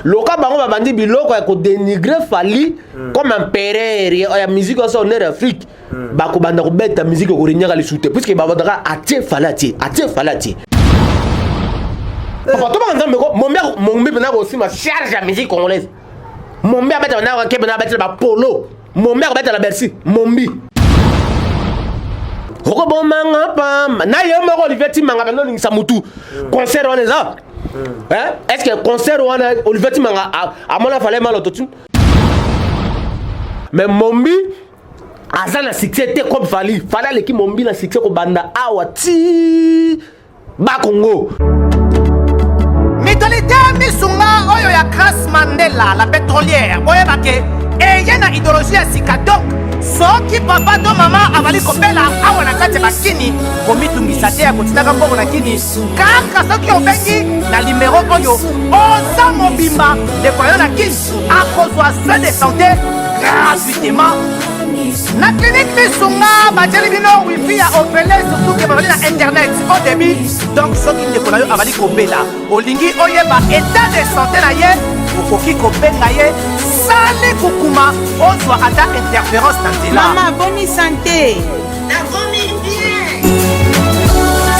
loka bango babandi biloko ya ko dénigrer Fally comme empereur ya musique au son Afrique bako banda ko beta musique ko rinyaka lisute puisque babandaka atie Fally papa to banza mbeko mombi bana ko sima charge ya musique congolaise mombi abeta bana ko kebana abeta ba polo mombi abeta la Bercy mombi Roko bon manga pam na yo moko Olivier Timanga bano lingisa mutu concert wana za est-ce que concert wana Olivier Timanga a mona fallait mal autotune mais Mombi azana succès comme Fally l'équipe Mombi na succès ko banda awa ti ba Congo Mitolité misunga oyo ya Grace Mandela la pétrolière oyo bake eyena idéologie ya sika donc soki papa to mama avali kopela awa na kati bakini komitungisa te ya kotinaka mbongo na kini kaka soki obengi na numéro oyo oza mobimba dekoyo na kini akozwa soin de santé gratuitement na clinique misunga batieli bino wifi ya opele surtout ke bazali na internet au début donc soki ndeko na yo avali kopela olingi oyeba état de santé na ye okoki kobenga ye sale kukuma ozwa ata interférence na nzela mama boni santé nakomi bien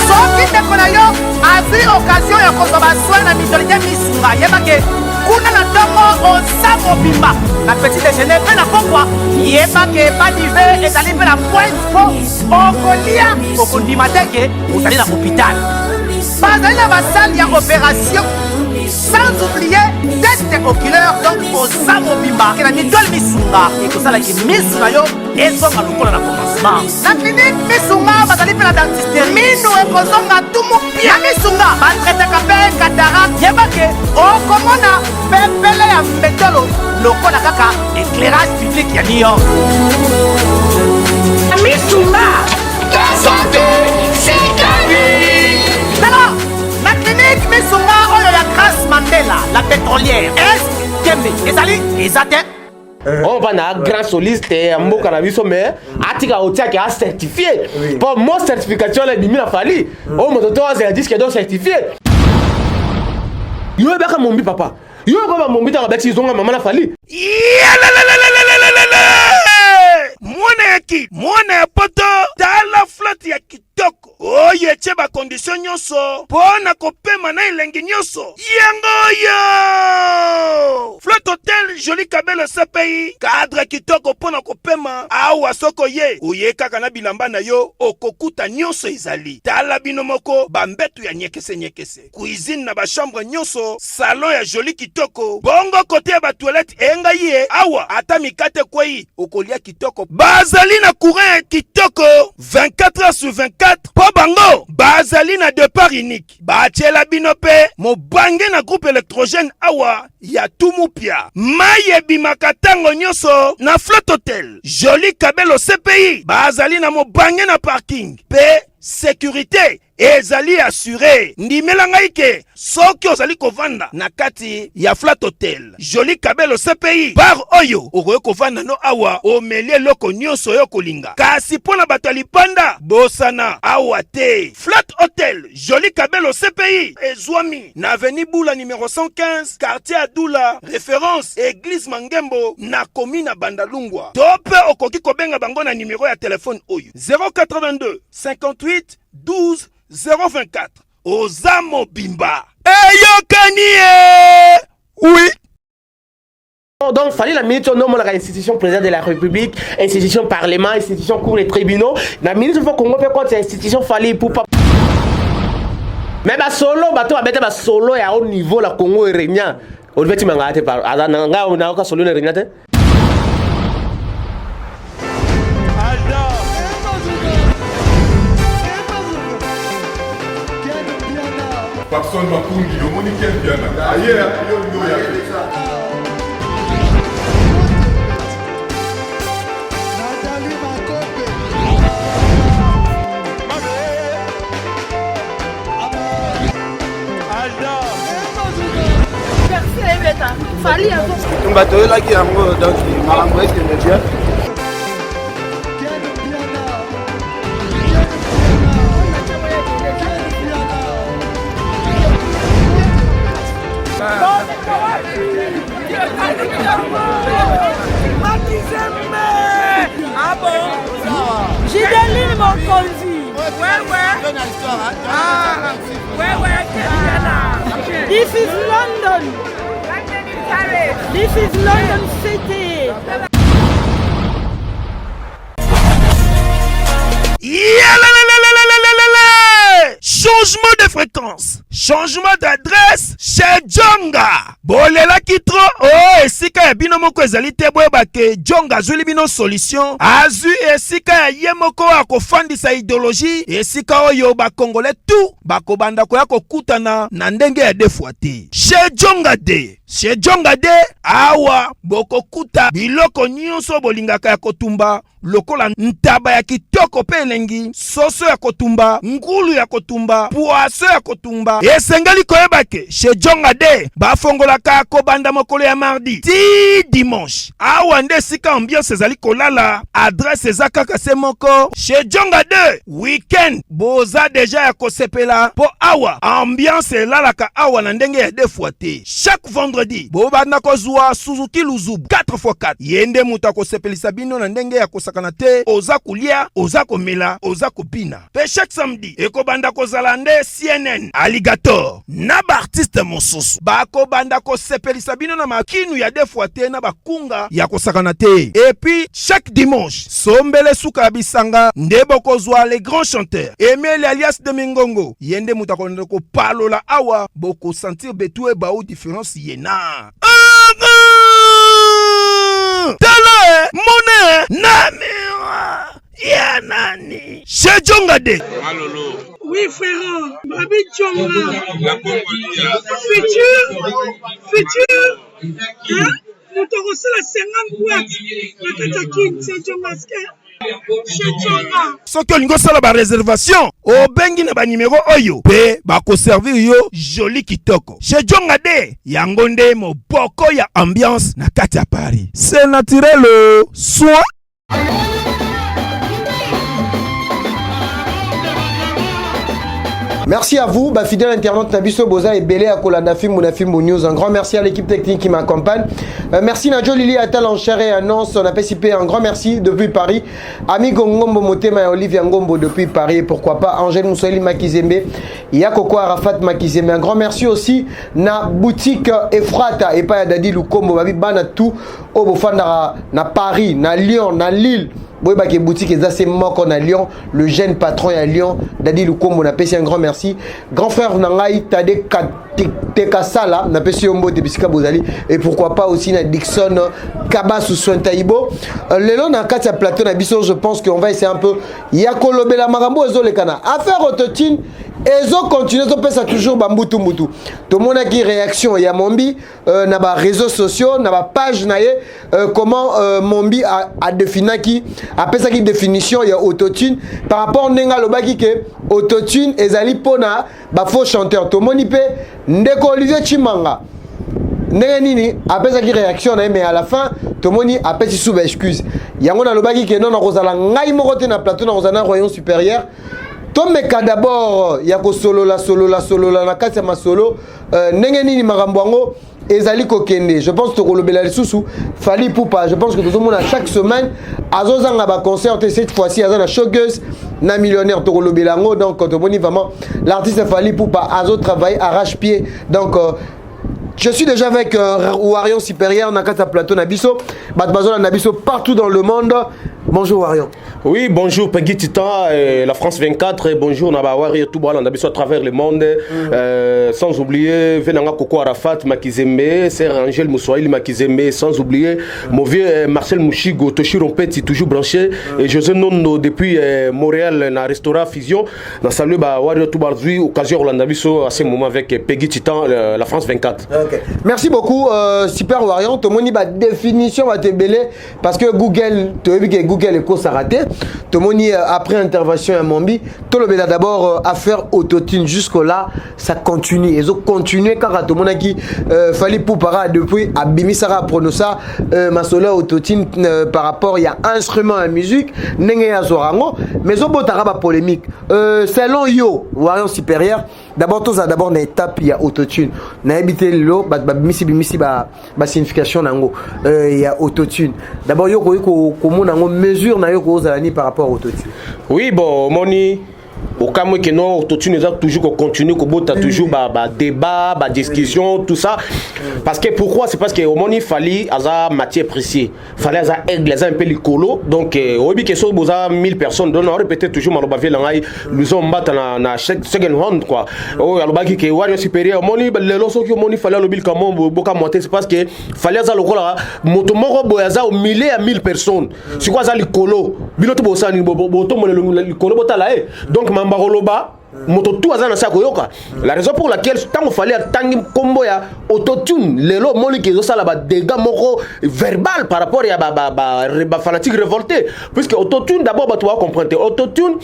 soki ndeko na yo azwi occasion ya kozwa baswin na mitolité misunga yebake kuna na ntongo oza mobimba na petit déjeuner mpe na pokwa yebake badive ezali mpe na pointe po okolia okondima teke ozali na hôpital bazali na basale ya opération sans oublier test oculaire donc oza mobimba ke na mitole misunga ekosalaki misu na yo ezonga lokola na commencement na clinique misunga bazali mpe na dentiste minu ekozonga tumu pia misunga batretaka mpe katarak yebake okomona pepele ya mbetolo lokola kaka éclairage public ya New York misunga ta santé c'est ta vie alors la clinique misunga oyo ya Grace Mandela la pétrolière est kembe ezali ezate on va na grand soliste mboka na biso mais atika otiaki a certifié pour mon certification la bimi na Fally o moto to a disque donc certifié yo baka Mombi papa yo baba Mombi ta beti zonga mama na Fally mwana ya poto tala flotte ya kitoko oyo etie bakondition nyonso mpo na kopema na elenge nyonso yangoyo flotte hotel joli kabelo CPI cadre kitoko mpo na kopema awa soko ye oye kaka na bilamba na yo okokuta nyonso ezali tala bino moko bambetu ya nyekese cuisine na bachambre nyonso salon ya joli kitoko bongo kote ya batoilette enga ye awa ata mikate kwei okolia kitoko bazali na courant kitoko 24 heures sur 24 po bango bazali na départ unique batiela bino pe mobange na groupe électrogène awa ya tumupia maye bimaka tango nyonso na flotte hotel joli kabelo CPI bazali na mobange na parking pe sécurité ezali assuré ndimela ngai ke soki ozali kovanda na kati ya flat hotel joli kabelo CPI bar oyo okoki kovanda no awa omelie loko nyonso oyo kolinga kasi mpo na bato ya lipanda bosana awa te flat hotel joli kabelo CPI ezwami na avenue Bula numéro 115 quartier Adula référence église Mangembo na commune Bandalungwa to pe okoki kobenga bango na numéro ya telefone oyo 082 58 12 024 Ozamo Bimba Eyokanie oui. Donc, Fally la minute, on nomme l'institution présidente de la République, institution parlement, institution cour et tribunaux. La minute, il faut qu'on fait quoi, c'est institution Fally pour pas. Mais bah solo, bah toi, bah solo et à haut niveau, la Congo est régnant. On veut tu m'en gâter par. Azananga, on a encore solo est régnant. Personne m'a conduit, le monde est bien. Ailleurs, Fally a un bateau là qui est en mode donc Malambo est bien. This is London. This is London City. Changement de fréquence, changement d'adresse chez Djonga. Bolela kitro, oh, esika ya bino moko ezali te boyeba ke Djonga azuli bino solution. Azu esika ya ye moko akofandisa idéologie, esika oyo bakongole tout bakobanda koya kokutana na ndenge ya defuate. Chez Djonga de. Chez Djonga de, awa bokokuta biloko nyonso bolingaka ya kotumba. Lokola ntaba ya kitoko pe elengi, soso ya kotumba, ngulu ya kotumba, poaso ya kotumba. Esengeli koyeba ke chez Djonga de bafongolaka kobanda mokolo ya mardi ti dimanche. Awa nde sika ambiance ezali kolala, adresse eza kaka se moko. Chez Djonga de weekend boza deja ya kosepela po awa ambiance elalaka awa na ndenge ya defuate. Chaque vendredi bobanda kozwa Suzuki Luzubu 4x4 yende muta kosepelisa bino na ndenge ya kosakana te, oza kulia, oza komela, oza kopina. Pe chaque samedi ekobanda kozala nde CNN Alligator na ba artiste mosusu bakobanda kosepelisa bino na makinu ya defuate na bakunga ya kosakana te. Et puis chaque dimanche sombele suka ya bisanga nde bokozwa les grands chanteurs Emile alias de Mingongo yende muta konde ko palola awa boko sentir betue ba ou différence yena. Tala mone namira ya nani chez Djonga de. Oui, frère. Babi Djonga. Futur. Hein? Nous t'aurons la 50 boîtes. La Katakine, c'est Djonga. Soki olingo sala ba réservation obengi na ba numéro oyo pe bako servir yo joli kitoko. Chez Djonga de yango nde moboko ya ambiance na kati ya Paris. C'est naturel soit. Merci à vous, fidèle internaute Nabiso Boza et Belé à Kolandafim Mounafim News. Un grand merci à l'équipe technique qui m'accompagne. Merci Nadjo Lili Atal en chair et annonce. On a participé. Un grand merci depuis Paris. Ami Gongombo Motema et Olivia Ngombo depuis Paris. Et pourquoi pas Angèle Moussoili Makizembe. Yakoko Arafat Makizembe. Un grand merci aussi na boutique Efrata et pas Dadi Lukombo. Babi Bana tout au Bofandara na Paris, na Lyon, na Lille. Boyba qui boutique est assez moko na Lyon, le jeune patron est à Lyon, Dadi Lukombo n'a pas un grand merci. Grand frère Nangai Tade Tekasala n'a pas Yombo de Bisika Bozali et pourquoi pas aussi na Dixon Kabasu Sointaïbo. Le long na Katia Plateau na Bisso, je pense qu'on va essayer un peu Yakolobe la Marambo Ezo le Kana. Affaire Autotine Ezo continue to pesa toujours bambutu mutu. Tout le monde a qui réaction ya Mombi na ba réseaux sociaux, na ba page na ye comment Mombi a défini qui après ça qui définition il y a autotune par rapport nenga lobaki ke autotune ezali pona ba faux chanteur to monipe ndeko Olivier Chimanga ndenge nini après ça qui réaction mais à la fin to moni après si sous excuse yango na lobaki ke non na kozala ngai moko te na plateau na kozana royaume supérieur tomeka d'abord ya ko solo la na kati ya masolo ndenge nini makambo yango ezali kokende. Je pense que Kolobela Lisusu Fally Ipupa, je pense que tout le monde à chaque semaine azozanga ba concert cette fois-ci azana showgirls na millionnaire to Kolobela ngo donc quand on vraiment l'artiste Fally Ipupa azo travaille arrache-pied donc je suis déjà avec Warion Supérieur Nakata Plateau Nabiso, Batbazola Nabiso partout dans le monde. Bonjour Warion. Oui, bonjour Peggy Titan, la France 24, et bonjour Naba Warion Touba, Nabiso à travers le monde. Sans oublier Venanga Koko Arafat Makizembe, Sir Angel Moussoili Makizembe, sans oublier mon vieux Marcel Mouchigo, Toshiro Petit, toujours branché, et José Nono depuis Montréal, dans restaurant Fusion. Dans salut Warion Touba, occasion Roland Nabiso à ce moment avec Peggy Titan, la France 24. Okay. Merci beaucoup, Super Warion. Tout le monde a définition va te belé parce que Google, tu as vu que Google est s'est raté. Tout le monde après intervention à Mombi, tout le monde d'abord affaire autotune jusque là, ça continue. Ils ont continué car tout le monde qui Fally Ipupa depuis à Bimisara Pronosa, ma solo autotune par rapport il y a instrument à musique, n'engé à Zorango, mais au botara ba polémique. Selon yo, Warion Supérieur, d'abord tout ça d'abord une étape il y a autotune. Na habité lo bimisi ba signification nango il y a autotune. D'abord yo ko nango mesure na yo ko zalani par rapport au autotune. Oui bon moni au cas où que non autotune les a toujours continue que t'as toujours débat discussion tout ça parce que pourquoi c'est parce que au moment il fallait avoir matière précise fallait avoir aigle un peu l'écolo donc au but que ça boza 1000 personnes donc on répétait toujours malobavé là nous on bat na second round quoi oh alobaki que warrior supérieur moni le loso que moni fallait le bil comme boka monter c'est parce que fallait avoir le kola moto moko boyaza au milliers à 1000 personnes c'est quoi ça l'écolo biloto bosa ni boto mo le colo botala donc Mambaroloba, moto tout azana sa koyoka. La raison pour laquelle tant fallait tangi combo ya autotune, lelo moni ki zo la ba dégâts moko verbal par rapport ya ba fanatique révolté puisque autotune d'abord ba tu vas comprendre autotune.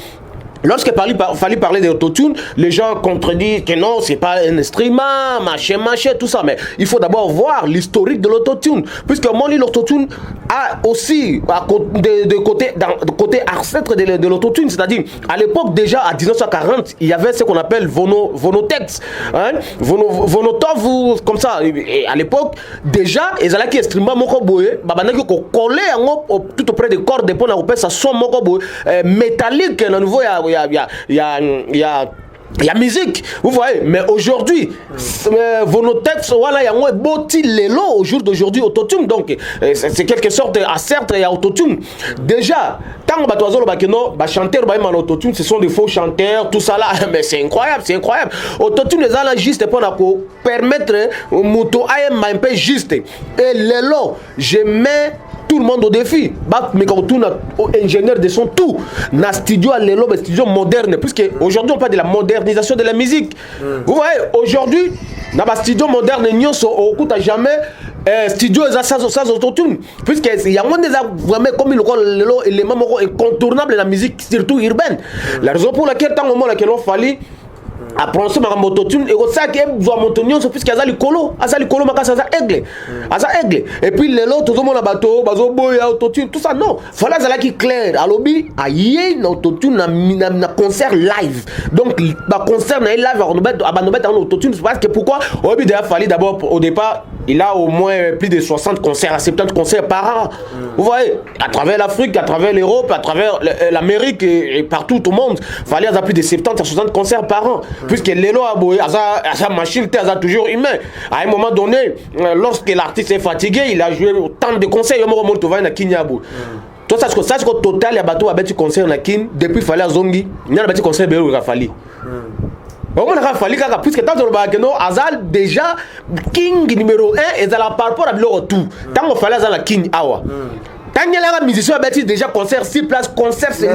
Lorsqu'il fallait parler d'autotune, les gens contredisent que non, c'est pas un instrument, machin, tout ça. Mais il faut d'abord voir l'historique de l'autotune. Puisque l'autotune a aussi, de côté ancêtre de l'autotune, c'est-à-dire, à l'époque, déjà, à 1940, il y avait ce qu'on appelle Vonotex, hein, Vonotov, ou comme ça. Et à l'époque, déjà, ils allaient qui instrument mokoboé, babanaki ko collé tout auprès des cordes, pour qu'on ça son mokoboé, métallique, à nouveau, il y a musique, vous voyez, mais aujourd'hui, Vonotex, voilà, il y a un beau lelo au jour d'aujourd'hui, autotune, donc c'est quelque sorte, certes, il y a autotune. Déjà, tant que chanteur, autotune, ce sont des faux chanteurs, tout ça là, mais c'est incroyable, c'est incroyable. Autotune, les gens juste pour permettre moto un peu juste. Et lelo, je mets tout le monde au défi. Mais quand on est ingénieur de son tout, na studio à l'élo, studio moderne, puisque aujourd'hui on parle de la modernisation de la musique. Vous voyez, aujourd'hui, dans le studio moderne, on n'écoute jamais studio sans autotune, puisqu'il y a vraiment comme l'élément incontournable de la musique, surtout urbaine. La raison pour laquelle, tant au moment laquelle on fallait apprendre ma mototune et ça qui est besoin montonio c'est puisqu'il y a le colo maka ça aigle et puis les autres tout le monde a bateau bazo boy autotune tout ça non fallait ça là qui clair à lobby aïe na autotune na concert live donc ba concert na live on mettre en autotune parce que pourquoi au but déjà fallait d'abord au départ il a au moins plus de 60 concerts à 70 concerts par an vous voyez à travers l'Afrique à travers l'Europe à travers l'Amérique et partout tout le monde fallait avoir plus de 70 à 60 concerts par an puisque l'élo a sa machine a toujours humain à un moment donné lorsque l'artiste est fatigué il a joué autant de concerts il y a un moment na Kinyabu tout ça c'est que total il y a bateau avec concert na Kin depuis fallait zongi il y a un petit concert béo Rafali on a fallu puisque tant que non Azal déjà king numéro 1 et ça la par rapport à l'autre tout tant qu'on fallait Azal la king awa tant qu'il y a la musicien a déjà concert 6 places concert c'est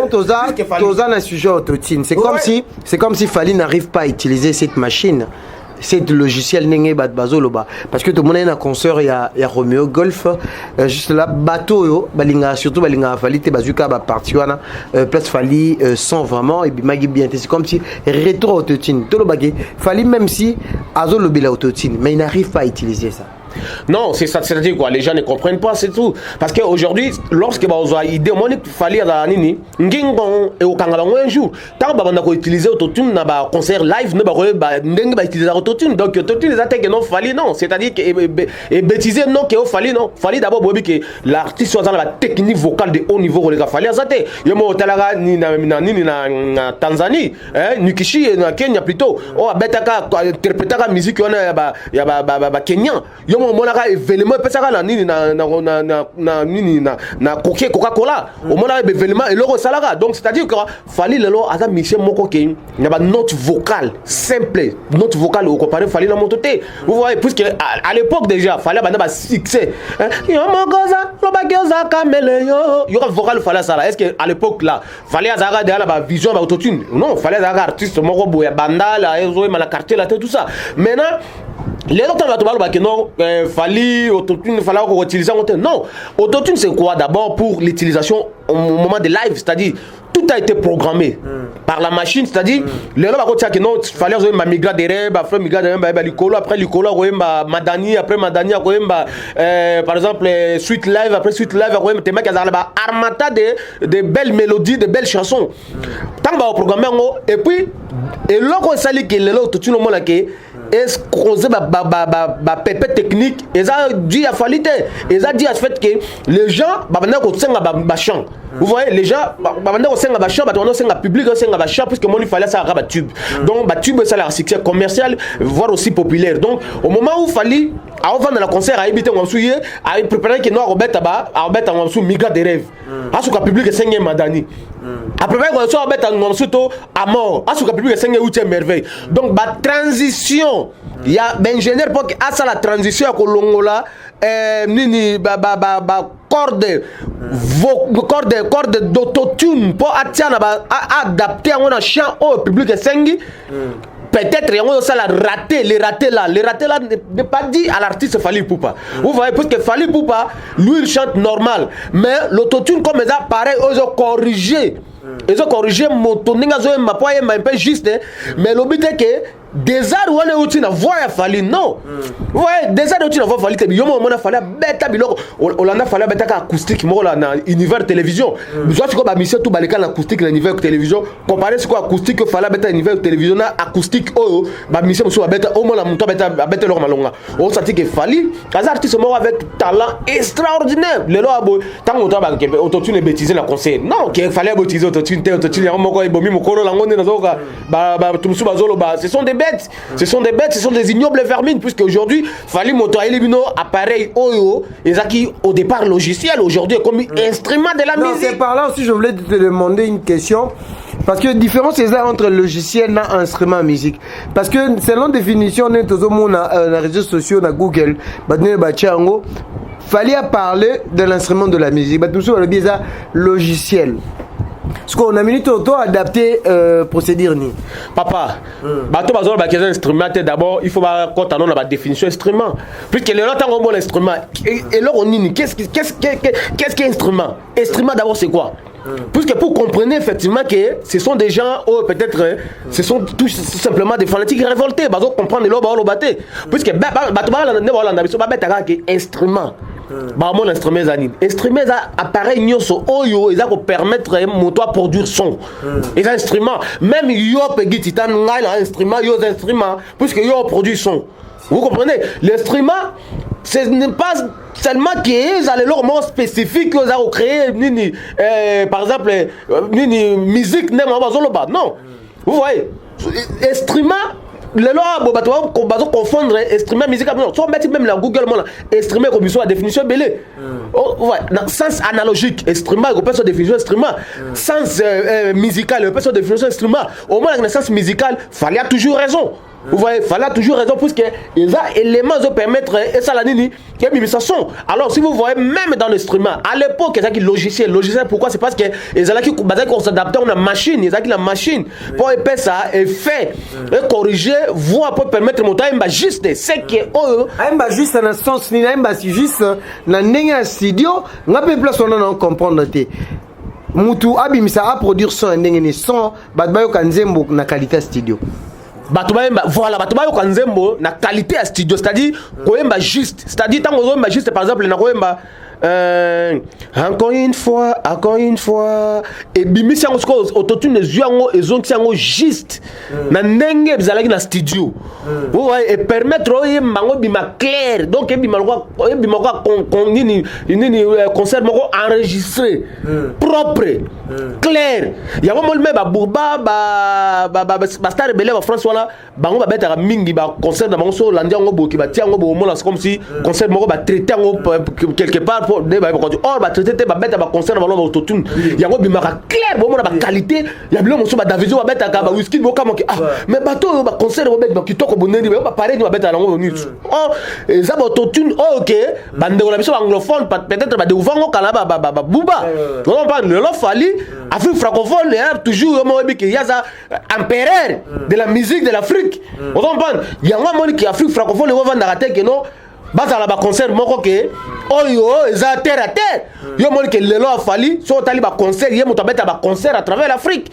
Toza na sujet autotune c'est comme si Fali n'arrive pas à utiliser cette machine c'est logiciel nenge bat bazoloba parce que tout le monde est un concert il y a Romeo Golf juste là bateau yo balinga surtout balinga Fali te bazuka ba parti wana place Fali sans vraiment et magi bien c'est comme si rétro autotune tout le bagage Fali même si azolobela autotune mais il n'arrive pas à utiliser ça. Non, c'est ça, c'est-à-dire quoi, les gens ne comprennent pas, c'est tout. Parce qu'aujourd'hui, lorsque vous avez idée, il fallait à Nini, et au Kangalon un jour, tant que vous avez utilisé autotune dans un concert live, vous avez utilisé autotune. Donc, autotune, les attaques non fallait, non. C'est-à-dire que bêtiser, non, qu'il fallait, non. Fallait d'abord que l'artiste soit dans la technique vocale de haut niveau, il fallait à ça. Il y a un talaga ni na Tanzanie, Nikishi, na Kenya plutôt. Oh, Betaka, interpréter la musique, il y a Kenyan. Mon événement peut ça nini na Coca-Cola au mon événement et l'euro salaga donc c'est-à-dire que fallait le lot à Michel Moko qui il y a une note vocale simple note vocale au comparé fallait la monter vous voyez puisque à l'époque déjà fallait ba succès yo mogoza lo bagoza kameleyo yo vocal fallait ça là est-ce que à l'époque là fallait azara de la vision autotune non fallait azara artiste moko boya banda la ezo ma la quartier là tout ça maintenant les autres non fallait autotune fallait utiliser non autotune c'est quoi d'abord pour l'utilisation au moment de live c'est-à-dire tout a été programmé par la machine c'est-à-dire les gens va que non fallait ma migra derrière après migra derrière licolo après licolo madani après madani par exemple suite live après suite live te mec armata de belles mélodies de belles chansons tant va programmer et puis et là qu'on sali que les autres tout le monde là que escroser pépé technique et ça dit à falite et ça dit à ce fait que les gens maintenant qu'on sent ba champ vous voyez les gens maintenant qu'on sent ba champ on sent public on sent ba champ parce que moi il fallait ça à tube donc ba tube ça la succès commercial voire aussi populaire donc au moment où fallait avant dans le concert à habiter on souiller à préparer que nous Robert on sous migra des rêves à ce que public 5e madani après on soit Robert on surtout à mort à ce que public 5e 8e merveille donc ba transition il y a ingénieur pour que à ça la transition à Kolongola nini corde d'autotune pour adapter à un chant au public 5 peut-être on ça la raté les ratés là n'est pas dit à l'artiste Fally Ipupa vous voyez parce que Fally Ipupa lui il chante normal mais l'autotune comme ça pareil ils ont corrigé mon toninga zo ma poye ma un peu juste mais le but est que des arts où on est outil na voix ya Fally non ouais des arts outil na voix Fally te yomo mona Fally beta biloko olanda Fally beta ka acoustique mo la na univers télévision besoin ko ba mission tout baleka na acoustique na univers télévision comparer ce ko acoustique que Fally beta univers télévision na acoustique oh ba mission so beta au moins la monto beta lo malonga on senti que Fally les artistes mo avec talent extraordinaire le lo abo tant monto ba ke autotune bêtiser la concert non que Fally bêtiser autotune ya moko ibomi mokolo la ngone na zoka ba tumusu bazolo ba ce sont des bêtes, ce sont des ignobles vermines, puisque aujourd'hui, Fally Moto Elibino appareil Oyo, et ça qui au départ logiciel, aujourd'hui comme instrument de la musique. C'est par là aussi, je voulais te demander une question. Parce que la différence c'est ça entre logiciel et instrument musique. Parce que selon définition, on est tous au les réseaux sociaux, on a Google, Fally a parlé de l'instrument de la musique. Tout ça, on a dit ça logiciel. Parce qu'on a mis tout adapté procédure ni. Papa, bateau bazol ba question instrument d'abord il faut ba quand on a la définition instrument. Puisque le temps on bon instrument et là on ni qu'est-ce qu'est instrument? Instrument d'abord c'est quoi? Puisque pour comprendre effectivement que ce sont des gens peut-être ce sont tout simplement des fanatiques révoltés bazo comprendre le ba lo baté puisque bateau ba ne ba la biso ba beta ka instrument. Mon instrument appareil nyoso oyo ils ont permettre moto produire son les instruments même yo pegi titan ngai instrument yo instruments puisque yo produit son vous comprenez l'instrument ce n'est pas seulement qu'ils ont leur mot spécifique qu'ils ont créé nini par exemple nini musique non vous voyez instrument le loi bazo confondre instrument musical non soit mettre même la Google mon instrument comme la définition belé ouais dans sens analogique instrument comme sa définition instrument sens musical comme sa définition instrument au moins dans le sens musical fallait toujours raison. Vous voyez, il fallait toujours raison parce que les éléments de permettre et ça la nini qui est ça son. Alors si vous voyez même dans l'instrument à l'époque ça qui logiciel pourquoi c'est parce que les ala qui basé qu'on s'adapte on a machine les la machine pour épaire ça et fait et corriger voix pour permettre monter un juste c'est que un juste dans sens ni un juste na ndenge studio ngape place on a comprendre té mutu abimisa a produire son ndenge ni son batbayo kanzembo na qualité studio. Voilà, batuba yo kanzembo na qualité à studio, c'est-à-dire koyemba juste, c'est-à-dire tant koyemba juste par exemple na koyemba encore une fois et bimisi yango sko autotune zuango ezontiango juste na ndenge bizalaki na studio vous voyez et permettre oyemba ngo bima clair donc bima ko nini concert moko enregistré propre clair ya mo me ba burba ba star belé ba France wala bango ba beta mingi ba concert na bango so landia ngo boki ba tiango bo mo comme si concert moko ba traiter ngo quelque part pour des ba or ba traiter ba beta ba concert ba lo autotune yango bimaka clair bo mo na ba qualité ya bilo mo so ba Davido ba beta ka ba whisky bo ka mo ki mais bato ba concert ba beta ba kitoko boneni ba paré ni ba beta ngo ni or ça ba autotune OK bande la biso anglophone peut-être ba de uvango kala ba buba on parle le Fally Afrique francophone il y a toujours mo bi ki ya ça empereur de la musique de l'Afrique on comprend il y a un monde qui Afrique francophone le vend na tête que non bazala ba concert moko ke oyo eza terre à terre yo monde que le lo Fally so tali ba concert ye moto beta ba concert à travers l'Afrique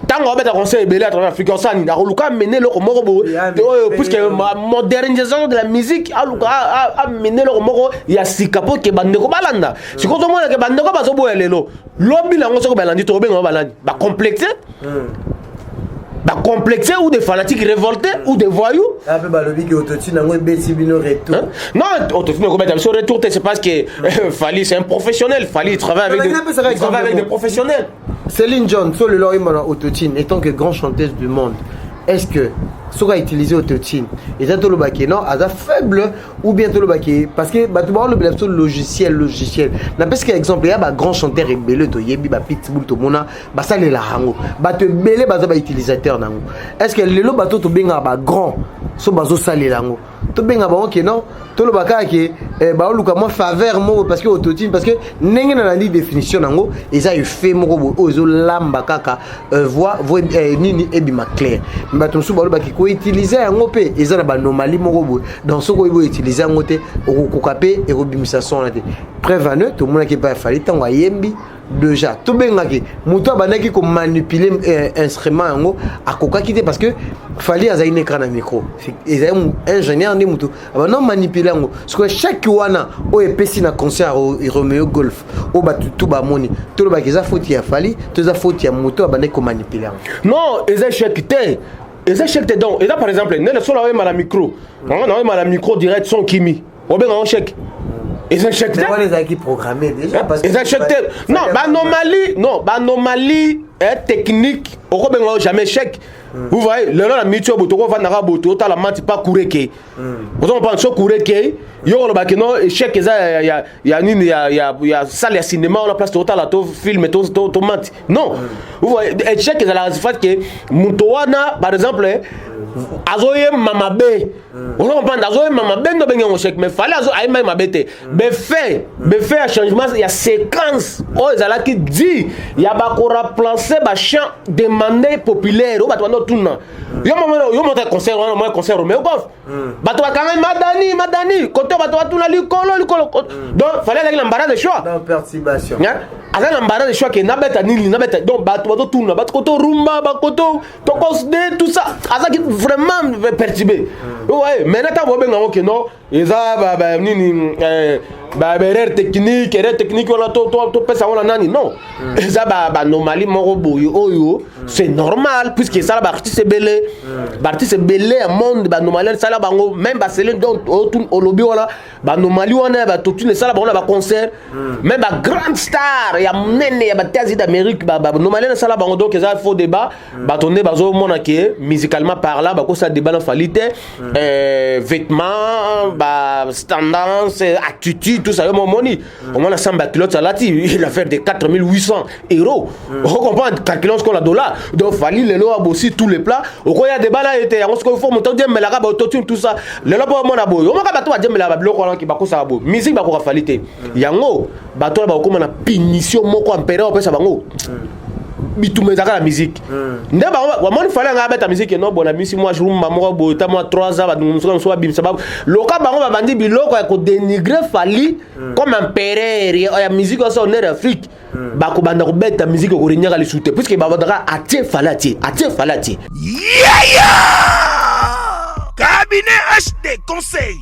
tango beta concert belé à travers l'Afrique ça ni na luka mener le moko bo oyo puisque modernisation de la musique a mener le moko ya sikapo ke bandeko balanda siko to mona ke bandeko bazo boyelelo lobi lango soko balandi to benga balandi ba complexer complexés ou des fanatiques révoltés ou des voyous. Un peu balobi qui autotune en bêtise bino retour. Non, autotune on mettre sur retour c'est parce que Fally c'est un professionnel. Fally il travaille avec des professionnels. Céline John, sur le lori mona autotune étant que grande chanteuse du monde. Est-ce que sera utilisé autotune et ça tout le baquet non à faible ou bien tout le baquet parce que bah tu vois le logiciel n'empêche qu'exemple il y a bah grand chanteur et belé to yebi bah pitbull to mona bah ça les la hango bah te belé bah ça bah utilisateur nango est-ce que le bateau to benga bah grand so bazo salé lango to benga bah ok non tout le baquet que bah luka moi faveur mo parce que autotune parce que n'engue na la définition nango et ça il fait mo ozo lamba kaka voix nini ebima clair mais tout sous bah ko utiliser yango pe eza na ba anomalie moko boye dans ce ko utiliser yango te okokape et robimisa son na te prévenu tout monde qui pas Fally tango yembi déjà tout bengaki muto banaki ko manipuler instrument yango akoka kité parce que Fally a un écran na micro ils ont ingénieur ni muto ba non manipuler yango parce que chaque wana o epesi na concert et Romeo Golf o ba tout ba moni tout le ba ki za faute ya Fally tout za faute ya muto banaki ko manipuler non eza chaque té et ça chèque donc et là par exemple ne le son là mal micro on a mal micro direct son kimi on bien un chèque et ça chèque on les a qui programmé déjà parce que et ça chèque non bah anomalie technique on bien jamais chèque vous voyez le la micro boto ko va na boto ta la mati pas courir que vous on pense courir que yo le bac non chèque ça il y a salle de cinéma on la place total to film to mati non vous voyez chèque ça la fait que mutoana par exemple azoye mamabe on comprend azoye mamabe no benga on chèque mais fallait azo ay mamabe te be fait changement il y a séquence oh ezala qui dit il y a ba ko remplacer ba chant demandé populaire o ba to tout non yo monte concert moi concert mais bof ba to ka madani côté ba to tout na likolo donc fallait avec l'embarras de choix dans perturbation avec l'embarras de choix que na beta donc ba to tout na ba to rumba ba to considérer tout ça ça qui vraiment perturbé ouais maintenant ta bo benga que non eza ba nini erreur technique on a to pesa on nani non eza ba anomalie moko boyo oyo c'est normal puisque ça la artiste c'est belé à monde ba anomalie ça la bango même ba Céline donc au lobby wala ba anomalie on a ba tout ne ça la ba concert même ba grande star ya nene ya ba théâtre d'Amérique ba anomalie ça la bango donc ça faux débat ba tonné ba zo mona que musicalement parlant ba ko ça débat na falité vêtements ba tendance attitude tout ça yo moni on a 100 kilos salati il a fait de 4800 €. On comprend calculons qu'on a dollars donc Fally le lo a bossi tous les plats au quoi il y a des bala était on se faut monter dire mais la ba autotune tout ça le lo ba mona boy on ka ba to ba dire mais la ba biloko ki ba ko ça bo musique ba ko Fally te yango ba to ba ko na punition moko empereur pesa bango bitumezaka la musique nde ba moni Fally nga beta musique non bon la musique moi je rumba moko bo ta moi 3 ans ba nous so bim sababu loka bango ba bandi biloko ya ko dénigrer Fally comme empereur ya musique ça on est Afrique ba ko banda ko beta musique ko rinyaka li soute puisque ba badaka atie Fally cabinet HD conseil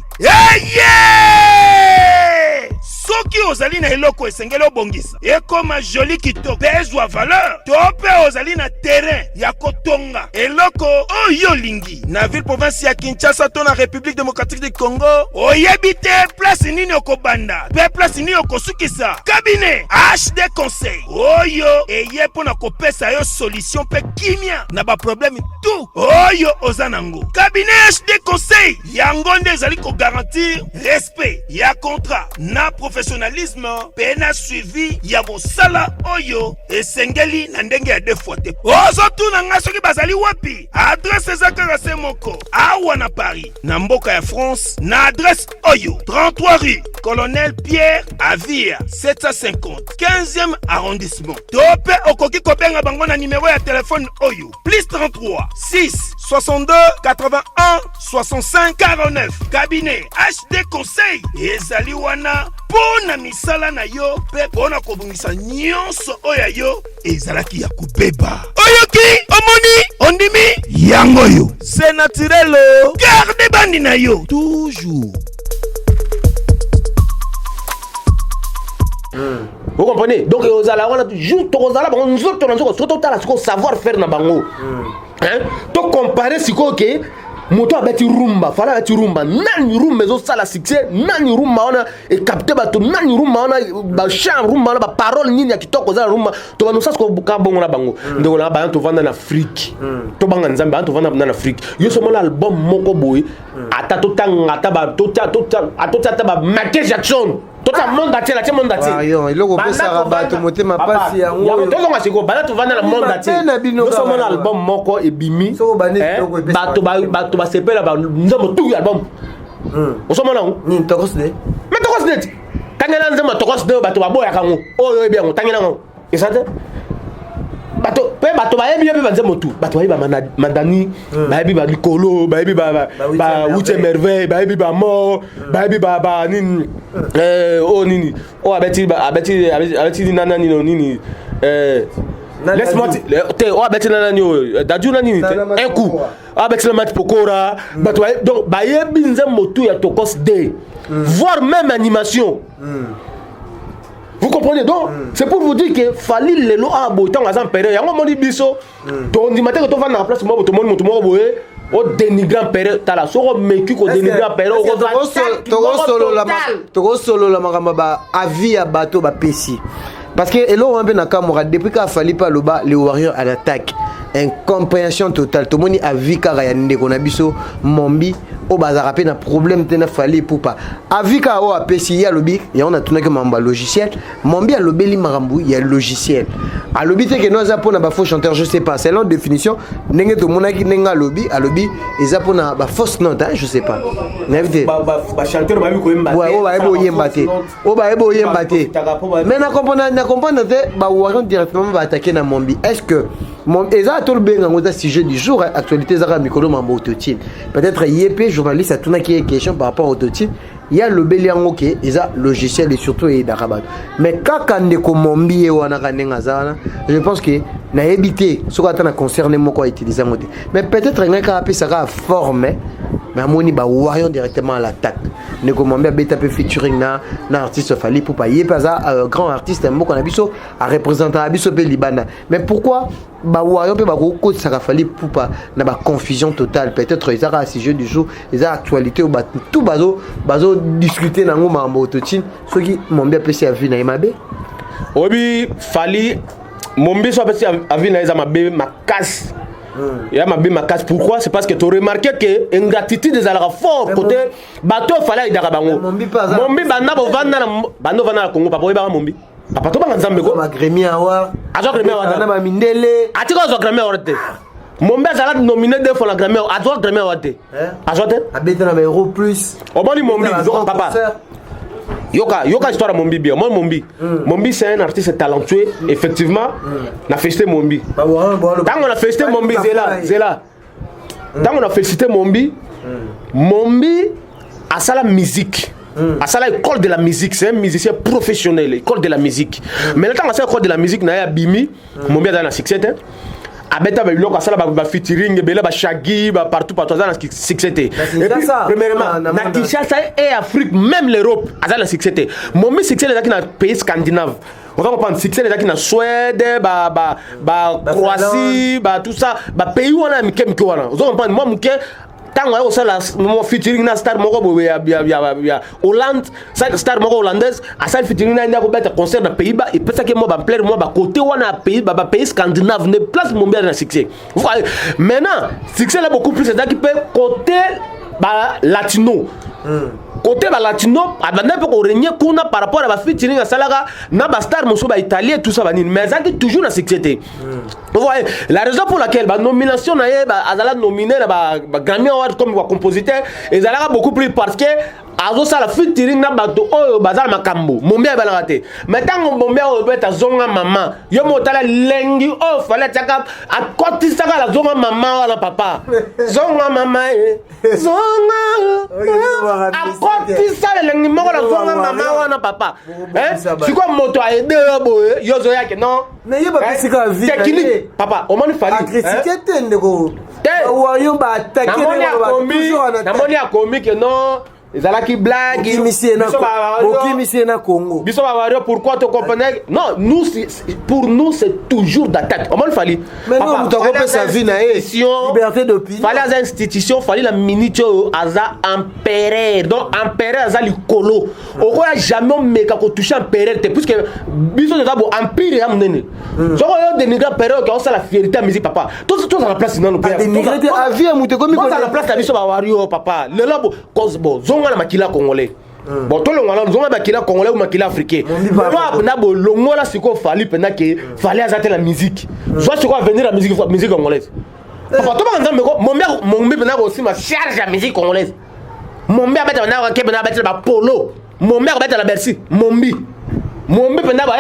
soki ozali na eloko esengeli obongisa ekoma joli kitoko mpe ezwa valeur to mpe ozali na terrain ya kotonga eloko oyo olingi na ville province ya Kinshasa to na République démocratique du Congo oyebi te place nini okobanda mpe place nini okosukisa cabinet HD conseil oyo eye mpo na kopesa yo solution mpe kimia na baproblème tout oyo oza nango cabinet HD conseil yango nde ezali kogarantir respect ya contrat na professionnalisme pena suivi ya mosala oyo esengeli na ndenge ya deux fois te ozotuna nga soki bazali wapi adresse eza kaka se moko awa na Paris na mboka ya France na adresse oyo 33 rue Colonel Pierre Avia 750 15e arrondissement to pe okoki kobenga bango na numéro ya téléphone oyo +33 6 62 81 65 49 cabinet HD conseil ezali wana pona misala na yo pe pona kobungisa nyonso oya yo ezalaki ya kubeba oyoki omoni ondimi yango yo c'est naturel garde bandi na yo toujours. Vous comprenez? Donc aux ala on a toujours aux ala on nzoto na nzoto savoir faire na bango to comparer siko ke moto abeti rumba fala abeti rumba nani rumba ezo sala succès nani rumba ona e capter bato nani rumba ona ba chant rumba ona ba parole nini ya kitoko za rumba to bano sasa ko buka bongo na bango ndeko na ba to vanda na Afrique to banga nzambe to vanda na Afrique yo somo l'album moko boy ata to tanga ata ba to ta ba Michael Jackson tota monde atier la monde atier yo iloko pesa rabato motema pasi ya ngo to zonga siko bana to vanda na monde atier yo somo l'album moko ebimi bato ba sepela ba nzambo tout album osomo na ni tokos de mais tokos de tangela nzambo tokos de bato ba boya kango oyo ebi ngo tangela ngo esante bato ba yebi yebi banze motu bato ba madani ba yebi ba likolo ba yebi ba uche merveille ba yebi ba mo ba yebi ba nini nini abeti nana nini laisse-moi te abeti nana nini daju nani un coup abeti na pokora bato donc ba yebi nze motu ya tokos de voire même animation. Vous comprenez donc c'est pour vous dire que fallait les lois à beau temps à période yango moni biso to ndi matin que to va na place mo to moni moto mo boye o dénigrant période tala so meku ko dénigrant période to solo la makamba ba avis ya bato ba pesi parce que elo un peu na kamora depuis qu'a fallu pas le bas les warriors à l'attaque incompréhension totale to moni avis ka ya ndeko na biso mombi o bazara pe na problème te na fali poupa avika o apesi ya lobi ya on a tourné que mamba logiciel mombi a lobeli marambu ya logiciel a lobi te que no za pona ba faux chanteur je sais pas c'est leur définition ndenge to monaki nenga lobi a lobi eza pona ba fausse note hein, je sais pas n'invité ba chanteur ba bi ko yemba ouais o ba ebo yemba te mais na comprendre te ba waron directement ba attaquer na mombi est-ce que mon eza to le benga ngota sujet du jour actualité za mikolo mambo autotine peut-être yep journaliste a tourné qui est question par rapport au dossier il y a le bélian ok ils a logiciel et surtout et d'arabat mais quand ndeko mombi et wana kanenga zana je pense que na éviter ce qu'on a concerné moi quoi utiliser mode mais peut-être un cas appelé ça va former mais amoni ba warion directement à l'attaque ndeko mombi a beta peu featuring na artiste fali pour pas y pas grand artiste moko na biso à représenter à biso pe libana mais pourquoi ba warion pe ba ko ça fali pour pas na ba confusion totale peut-être ils a sujet du jour ils a actualité ou tout bazo discuter nango mambo autotine ce qui mombi a appelé à vie na imabe obi fali mombi so appelé à vie na imabe ma casse. Il y a ma casse. Pourquoi? C'est parce que tu as remarqué que l'ingratitude des alara fort côté bateau fallait y bango. Mombi bana bano vana Congo papa ba mombi. Papa to banga nzambe ko. Ma gremi awa. Azo gremi awa na ba mindele. Atiko azo gremi awa te. Mombi azala nominé deux fois la gremi awa. Azo gremi awa te. Azo te. Abeta na euro plus. Oboni mombi papa. Yoka histoire de Mombi bien. Moi Mombi c'est un artiste talentueux effectivement. Na félicité Mombi. Tant on a félicité Mombi Zela. Tant on a félicité Mombi a ça la musique. À ça l'école de la musique, c'est un musicien professionnel, école de la musique. Mais le temps à ça l'école de la musique na ya bimi Mombi a dans la succès hein. Abeta ba biloko asala ba featuring bela ba shaggy ba partout dans succès. Et puis premièrement na Kinshasa et Afrique même l'Europe azala succès. Mon succès les dans pays scandinave. On va comprendre succès les dans Suède ba Croatie ba tout ça ba pays où on a mikem ko wana. On va comprendre moi muke tant on ça la mon featuring na star moko ya Hollande star moko hollandaise a ça featuring na ko beta concert na Pays-Bas et peut-être que moi ba plaire moi ba côté wana pays pays scandinave ne place mon bien dans succès. Maintenant succès là beaucoup plus c'est qui peut côté ba latino côté ba latino abanda peut régner kuna par rapport à ba featuring à salaga na ba star moso ba italien tout ça ba ni mais ça qui toujours na succès. Vous voyez la raison pour laquelle ba nomination na azala nominé na ba Grammy Award comme compositeur et azala beaucoup plus parce que azo sala featuring na bato oyo bazala makambo mombi ba ngate mais tant mombi o beta zonga mama yo motala lengi o fallait taka akoti saka la zonga mama wala papa zonga mama zonga akoti sala lengi moko la zonga mama wala papa c'est quoi moto a aidé yo zo yake non mais yo ba pisika vie technique papa o moni fali critiquer tende ko wa yo ba attaquer na moni a komi que non ezalaki blague Bokimisi na Congo. biso bawario pourquoi tu comprenais non nous pour nous c'est toujours d'attaque on fallait mais non muto ko sa vie na liberté d'opinion fallait à institution fallait la minute aza empereur donc empereur aza likolo oko ya jamais meka ko toucher empereur te puisque biso déjà bon empire ya munene so yo dénigrer empereur qui a la fierté à musique papa tout à la place dans le pays dénigrer à vie muto ko mi à la place la biso bawario papa le labo cause bon zonga na makila congolais bon tout le monde zonga makila congolais ou makila africain moi na bo longo la siko fali pena que fallait azate la musique soit siko venir la musique congolaise papa to ba nzambe ko mon mère pena aussi ma charge la musique congolaise mon mère beta na ke pena beta ba polo mon mère beta la Bercy mon mère pena ba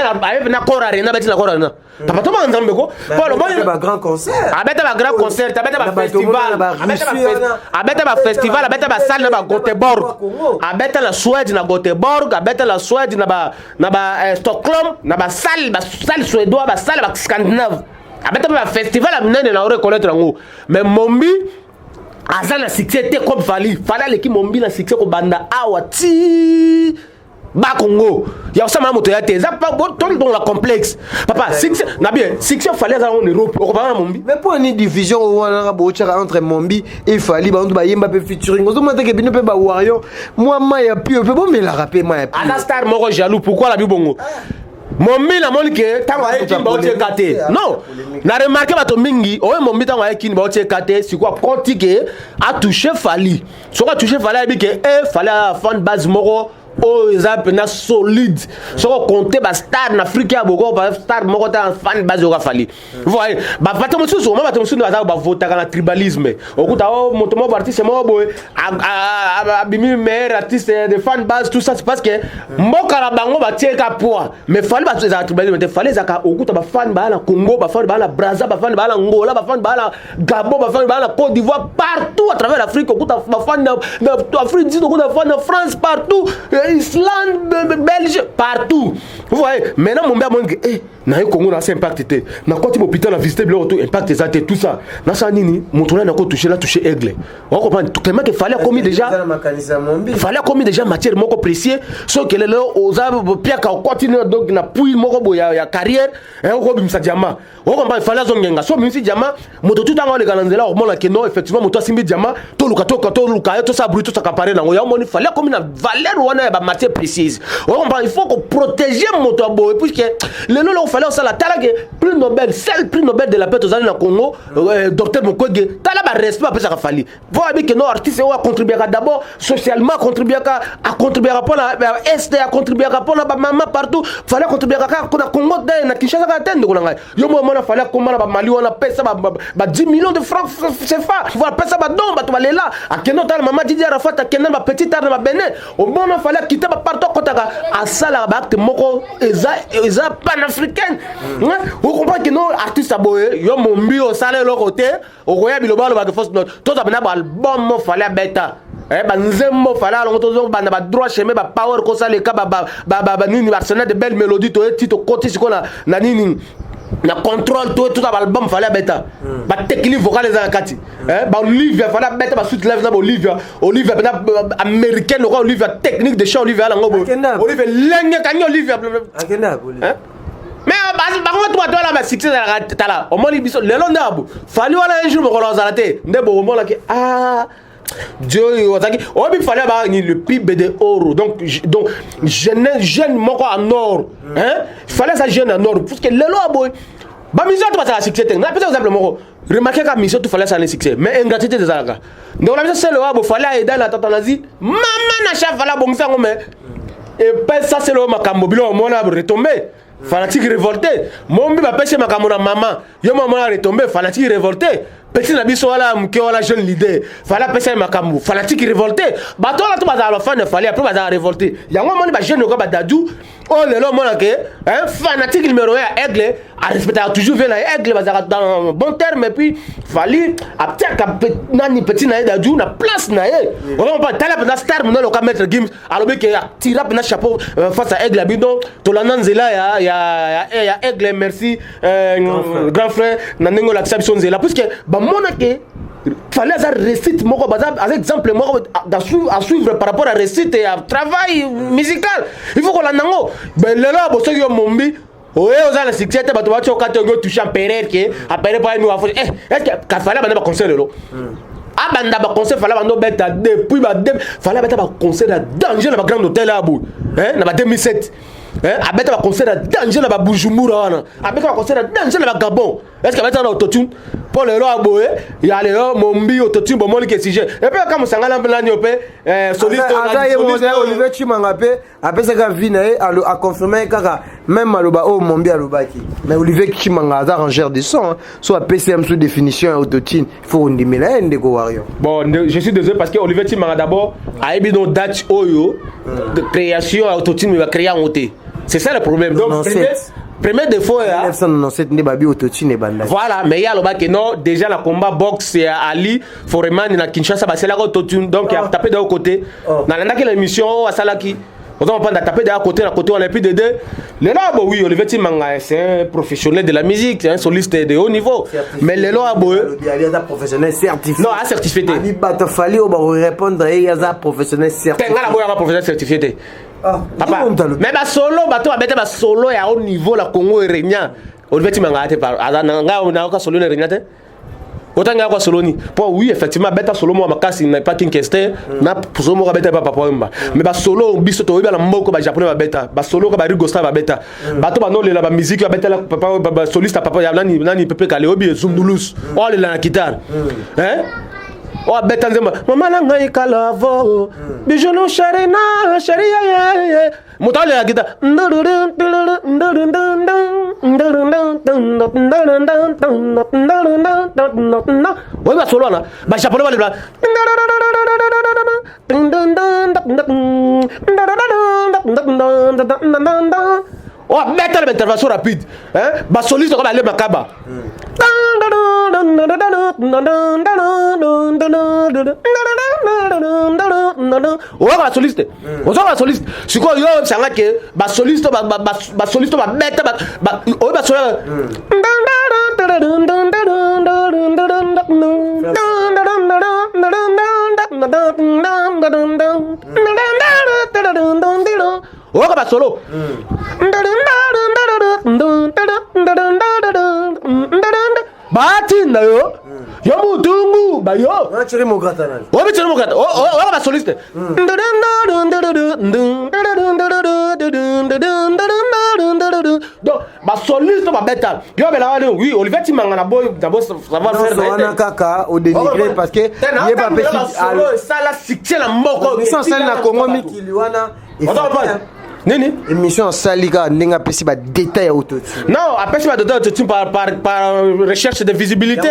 pena kora arena beta la kora arena papa to ba nzambe ko polo ba grand concert abeta ba grand concert abeta ba festival abeta ba festival abeta ba salle na ba Göteborg abeta la Suède na Göteborg abeta la Suède na ba Stockholm na ba salle suédois ba salle ba scandinave abeta ba festival amnene na reconnaître ngo mais mombi aza na succès te comme fallait l'équipe mombi na succès ko banda awati ba Congo ya osama moto ya te za pas dans la complexe papa succès na bien succès fallait ça en Europe o ba mombi mais pour une division wana bo tchaka entre mombi et fali ba ba yemba pe featuring ozo mata ke bino pe ba wario moi ma ya pi pe bon mais la rapper ma ya pi ana star moko jaloux pourquoi la bi bongo mombi na moni ke tango ay kin ba o kate non na remarqué bato mingi o mombi tango ay kin ba o kate si quoi pratique a touché fali so quoi touché fali bi ke fali fan base moko oh eza pena solide soko compter ba star na Afrique boko ba star moko ta fan base oka fali voyez ba bato mosusu ma bato mosusu ba voter kana tribalisme okuta o moto mo artiste mo boy abimi meilleur artiste de fan base tout ça c'est parce que mboka na bango ba tieka poids mais fali ba eza tribalisme te fali zaka okuta ba fan ba na Congo ba fan ba na Brazza ba fan ba na Angola ba fan ba na Gabon ba fan ba na Côte d'Ivoire partout à travers l'Afrique okuta ba fan na Afrique du Sud okuta fan na France partout Islande, Belgique, partout. Vous voyez, maintenant mon père m'a dit, na yo Congo na c'est impacté. Na quand l'hôpital a visité le retour impact ça tout ça. Na ça nini, mon tourné na ko touché aigle. On comprend tellement qu'il fallait commis déjà matière moko précieux, sauf que le aux arbres pierre ka continue donc na puis moko boya ya carrière, et on ko bimsa diamant. On comprend il fallait zongenga. So bimsi diamant, moto tout en le galanzela on la que non effectivement moto simbi diamant, to luka tout ça brut tout ça capare na yo moni fallait commis na valeur wana ba matière précise. On comprend il faut qu'on protéger moto boy puisque le lolo fallait ça la talague prix Nobel seul prix Nobel de la paix aux années na Congo docteur Mukwege tala ba respect après ça fallait voir que nos artistes ont contribué d'abord socialement contribuer à contribuer pour la est à contribuer pour la maman partout fallait contribuer à Congo na Kinshasa ka tende ko nga yo mo na fallait comment na ba Mali on a pesa ba 10 millions de francs CFA voilà pesa ba don ba to balela a keno tala maman Didier Arafat a keno ba petit art na Benin au bon on fallait quitter ba partout kotaka à sala ba acte moko eza panafricaine. Vous comprenez que nos artistes aboye yo mombi au salaire le côté au roya biloba le ba force note tout ça na album mo fallait beta ba nzembo fallait longo to ba na ba droit chemin ba power ko ça le ka ba nini arsenal de belles mélodies to tito côté siko na nini na contrôle tout album fallait beta ba technique vocale za kati ba Olivia fallait beta ba suite live na Olivia bena américaine le Olivia technique de chant Olivia la ngobo Olivia lenge kanyo Olivia akenda mais bango toi la ba succès la tala o moni biso lelo ndabu fali wala un jour mo ko zalate ndebo mo la ki Dieu ozaki o bi fallait ba ni le PIB de euro donc jeune moko en or fallait ça jeune en or parce que lelo aboy ba mission to ba ça succès na peut exemple moko remarquez que mission tout fallait ça un succès mais ingratitude des alaka donc la mission c'est le abo fallait aider la tatanazi maman na chef fallait bon ça mais et pas ça c'est le makambo bilo mo na retomber fanatique révolté mombi ba pêcher makambo na maman yo maman a retomber fanatique révolté petit na biso wala mke wala jeune leader fallait pêcher makambo fanatique révolté ba to la to ba la fan fallait après ba révolté yango moni ba jeune ko ba dadu oh lelo mona ke fanatique numéro 1 aigle a respecter toujours vers la aigle ba dans bon terme et puis fallait apteka nani petit na dadu na place na ye on pas tala na star mon le ka mettre gims alors que tira na chapeau face à aigle bidon to la nanzela ya aigle merci grand frère na nengo la exception zela parce que ba monake fallait ça récite moko un exemple moko à suivre par rapport à récite et à travail musical. Il faut qu'on la nango. Ben là bo soki yo mombi oye oza la succès bato ba choka to go toucher en période que après pas nous afo est-ce que ka fallait bana ba concert lelo. Abanda ba concert fallait bando beta depuis ba fallait beta ba concert à danger na ba grand hôtel là bo hein na ba 2007. Abeta ba concert à danger na ba Bujumbura wana. Abeta ba concert à danger na ba Gabon. Est-ce que abeta na autotune pour le roi boye il y a le mombi autotune bon moli que sujet. Et puis comme ça ngala mbela nyopé soliste Olivier Chimanga pe apesa ka vina a confirmer kaka même maloba o mombi alobaki. Mais Olivier Chimanga a arrangeur de son soit PCM sous définition autotune il faut ndimela ndeko wario. Bon je suis désolé parce que Olivier Chimanga d'abord a eu une date oyo de création autotune mais va créer en auto. C'est ça le problème. Donc, premier défaut est 1997 n'est pas autotune et banda. Voilà, mais il y a le bac non, déjà le combat boxe Ali Foreman na Kinshasa c'est la autotune donc il a tapé de l'autre côté. Dans la émission à Salaki, on va pas taper de l'autre côté on a plus de deux. Le là oui, Olivier Chimanga c'est un professionnel de la musique, c'est un soliste de haut niveau. Mais le là il y a un professionnel certifié. Non, un certifié. Il va te falloir répondre il y a un professionnel certifié. Tenga la un professionnel certifié. Papa, mais ba solo bato abete ba solo ya haut niveau la Congo et Régna. Olivier Chimanga te par azanga on a solo ne Régna te. Otanga kwa solo ni. Pour oui effectivement beta solo mo makasi na pas Kinkester na solo mo beta papa pamba. Mais ba solo biso to ba la mboko ba japonais ba beta. Ba solo ka ba rigosta ba beta. Bato ba no le la ba musique ba beta la papa ba soliste papa ya nani pepe kale obi zumdulus. Oh le la guitare. Hein? Oh beta nzema mama na ngai kalavo bijono sharena sharia mutale la guitare ouais ba solo na ba japonais ba le bla oh beta l'intervention rapide hein ba soliste comme aller makaba on va soliste on va soliste c'est quoi yo sanga que ba soliste ba soliste ba beta ba on va soliste on va solo bati na yo mutungu ba yo chiri mogata nani o chiri mogata o ba soliste donc ba soliste ba beta yo bela wale oui Olivier Chimanga na boy savoir faire ça na kaka au dénigré parce que il ba petit ça la succès la mboko sans celle na Congo mikiliwana Nini émission salika ndinga pesi ba détail autotune. Non, après c'est pas détail autotune par recherche de visibilité.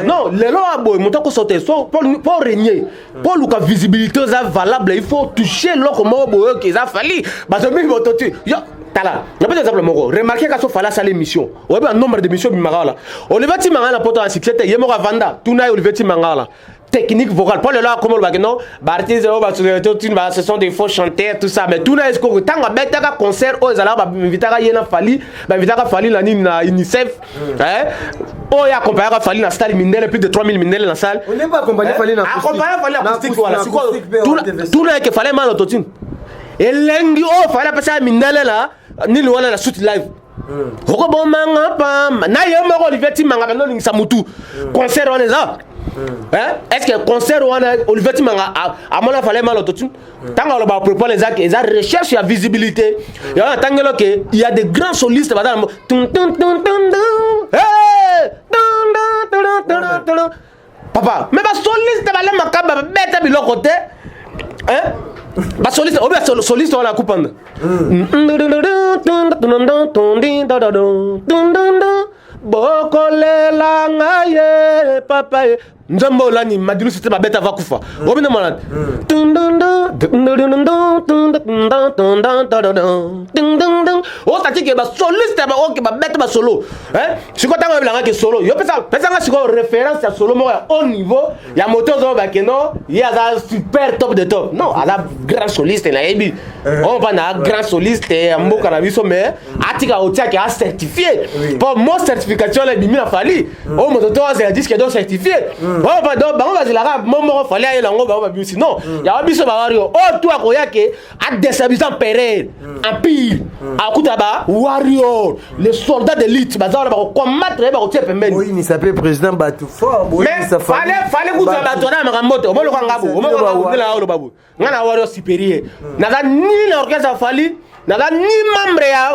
Non, les lois boy monta ko sauter pour régner. Pour le visibilité ça valable, il faut toucher l'autre mot boy qui a fallu. Parce que même autotune. Yo tala. Je peux exemple moko. Remarquez qu'à so fala ça l'émission. On a un nombre d'émissions bimagala. Olivier Chimanga na poto en succès, yemora vanda. Tuna Olivier Chimanga là. Technique vocale pas le là comme le non artiste ce sont des faux chanteurs tout ça mais tout là est-ce que tant que bête ka concert aux ala ba invitaka yena fali ba invitaka fali la ni na UNICEF hein oh ya accompagner ka fali na salle Mindele plus de 3000 Mindele na salle on n'est pas accompagner fali na accompagner fali acoustique voilà c'est quoi tout là que fallait mal autotune et lengi oh fallait passer à Mindele là ni le wala la shoot live Roko bon manga pam na yema Olivier Chimanga no lingisa mutu concert on les a hein est-ce que concert on a Olivier Chimanga à mon fallait mal autotune tant on va proposer les actes ils recherche la visibilité et on attend que il y a des grands solistes madame papa mais ba soliste ba le makaba beta bi côté hein ba soliste o bien soliste on la coupe bokolela ngaye papa nzambo lani madilu c'était ma bête va kufa obina malade o tati ke ba soliste ba o ke ba bête ba solo hein siko tanga bilanga ke solo yo pesa nga siko référence ya solo mo ya haut niveau ya moto zo ba ke no ya za super top de top non ala grand soliste na ebi on va na grand soliste mboka na biso mais atika otia ke a certifié pour mon certification la bimi na fali o moto to a disque do certifié ba do ba ba zela momo fallait aller lango ba bisi non ya biso ba wario oh toi koyake a déstabilisant Pereira empire akuta ba warrior les soldats d'élite ba za ba combattre ba ko tie pembeni oui il s'appelle président Batou fort mais fallait kuta ba tona makamboto o mo lo ngabo o mo ko ngila o lo babu ngana warrior supérieur na ni l'orchestre fallait naga ni membre ya